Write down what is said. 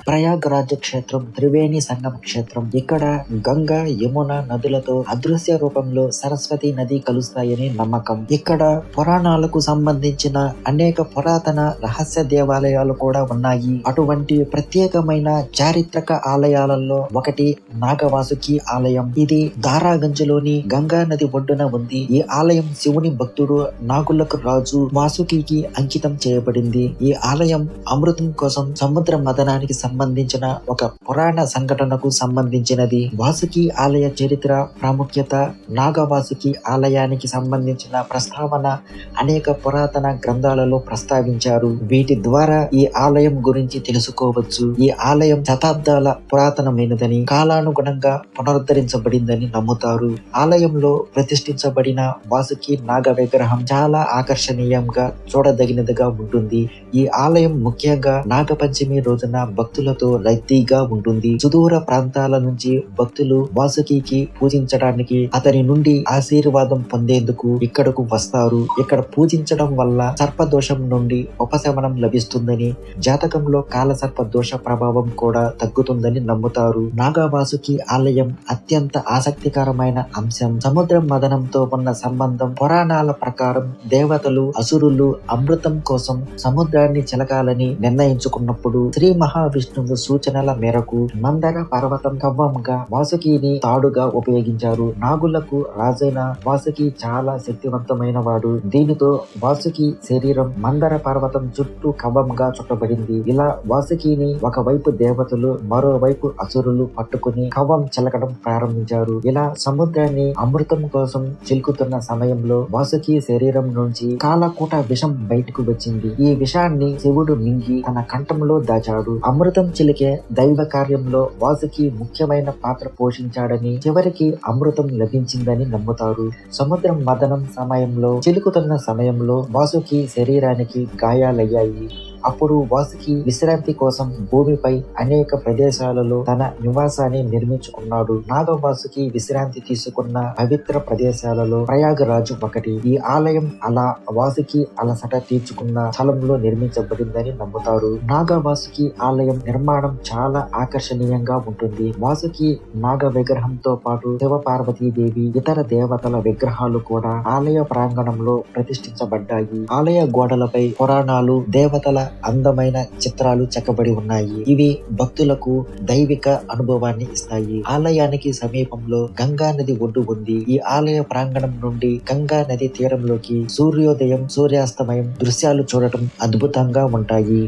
ప్రయాగరాజ్ క్షేత్రం త్రివేణి సంగమ క్షేత్రం. ఇక్కడ గంగా యమున నదులతో అదృశ్య రూపంలో సరస్వతి నది కలుస్తాయని నమ్మకం. ఇక్కడ పురాణాలకు సంబంధించిన అనేక పురాతన రహస్య దేవాలయాలు కూడా ఉన్నాయి. అటువంటి ప్రత్యేకమైన చారిత్రక ఆలయాలలో ఒకటి నాగవాసుకి ఆలయం. ఇది దారాగంజ్ లోని గంగా నది ఒడ్డున ఉంది. ఈ ఆలయం శివుని భక్తుడు నాగులకు రాజు వాసుకి అంకితం చేయబడింది. ఈ ఆలయం అమృతం కోసం సముద్ర మదనానికి సంబంధించిన ఒక పురాణ సంఘటనకు సంబంధించినది. వాసుకి ఆలయ చరిత్ర ప్రాముఖ్యత, నాగవాసుకి ఆలయానికి సంబంధించిన ప్రస్తావన అనేక పురాతన గ్రంథాలలో ప్రస్తావించారు. వీటి ద్వారా ఈ ఆలయం గురించి తెలుసుకోవచ్చు. ఈ ఆలయం శతాబ్దాల పురాతనమైనదని, కాలానుగుణంగా పునరుద్ధరించబడిందని నమ్ముతారు. ఆలయంలో ప్రతిష్ఠించబడిన వాసుకి నాగ విగ్రహం చాలా ఆకర్షణీయంగా చూడదగినదిగా ఉంటుంది. ఈ ఆలయం ముఖ్యంగా నాగపంచమి రోజున భక్తులతో రద్దీగా ఉంటుంది. సుదూర ప్రాంతాల నుంచి భక్తులు వాసుకి పూజించడానికి, అతని నుండి ఆశీర్వాదం పొందేందుకు ఇక్కడకు వస్తారు. ఇక్కడ పూజించడం వల్ల సర్పదోషం నుండి ఉపశమనం లభిస్తుందని, జాతకంలో కాలసర్ప దోష ప్రభావం కూడా తగ్గుతుందని నమ్ముతారు. నాగవాసుకి ఆలయం అత్యంత ఆసక్తికరమైన అంశం. సముద్ర మదనంతో ఉన్న సంబంధం. పురాణాల ప్రకారం దేవతలు, అసురులు అమృతం కోసం సముద్రాన్ని చిలకాలని నిర్ణయించుకున్నప్పుడు శ్రీ మహావిష్ణువు సూచనల మేరకు మందర పర్వతం కవ్వంగా వాసుకిని తాడుగా ఉపయోగించారు. నాగులకు రాజైన వాసుకి చాలా శక్తివంతమైన వాడు. దీనితో వాసుకి శరీరం మందర పర్వతం చుట్టూ కవ్వంగా చుట్టబడింది. ఇలా వాసుకిని ఒకవైపు దేవతలు, మరోవైపు అసురులు పట్టుకుని కవ్వం చిలకడం ప్రారంభించారు. ఇలా సముద్రాన్ని అమృతం కోసం చిలుకుతున్న సమయంలో వాసుకి శరీరం నుంచి కాలకూట విషం బయటకు వచ్చింది. ఈ విషాన్ని శివుడు మింగి తన కంఠంలో దాచాడు. అమృతం చిలికే దైవ కార్యంలో వాసుకి ముఖ్యమైన పాత్ర పోషించాడని, చివరికి అమృతం లభించిందని నమ్ముతారు. సముద్రం మదనం సమయంలో, చిలుకుతున్న సమయంలో వాసుకి శరీరానికి గాయాలయ్యాయి. అప్పుడు వాసుకి విశ్రాంతి కోసం భూమిపై అనేక ప్రదేశాలలో తన నివాసాన్ని నిర్మించుకున్నాడు. నాగవాసుకి విశ్రాంతి తీసుకున్న పవిత్ర ప్రదేశాలలో ప్రయాగరాజు ఒకటి. ఈ ఆలయం అలా వాసుకి అలసట తీర్చుకున్న స్థలంలో నిర్మించబడిందని నమ్ముతారు. నాగవాసుకి ఆలయం నిర్మాణం చాలా ఆకర్షణీయంగా ఉంటుంది. వాసుకి నాగ విగ్రహంతో పాటు శివ పార్వతీదేవి, ఇతర దేవతల విగ్రహాలు కూడా ఆలయ ప్రాంగణంలో ప్రతిష్ఠించబడ్డాయి. ఆలయ గోడలపై పురాణాలు, దేవతల అందమైన చిత్రాలు చెక్కబడి ఉన్నాయి. ఇవి భక్తులకు దైవిక అనుభవాన్ని ఇస్తాయి. ఆలయానికి సమీపంలో గంగా నది ఒడ్డు ఉంది. ఈ ఆలయ ప్రాంగణం నుండి గంగా నది తీరంలోకి సూర్యోదయం, సూర్యాస్తమయం దృశ్యాలు చూడటం అద్భుతంగా ఉంటాయి.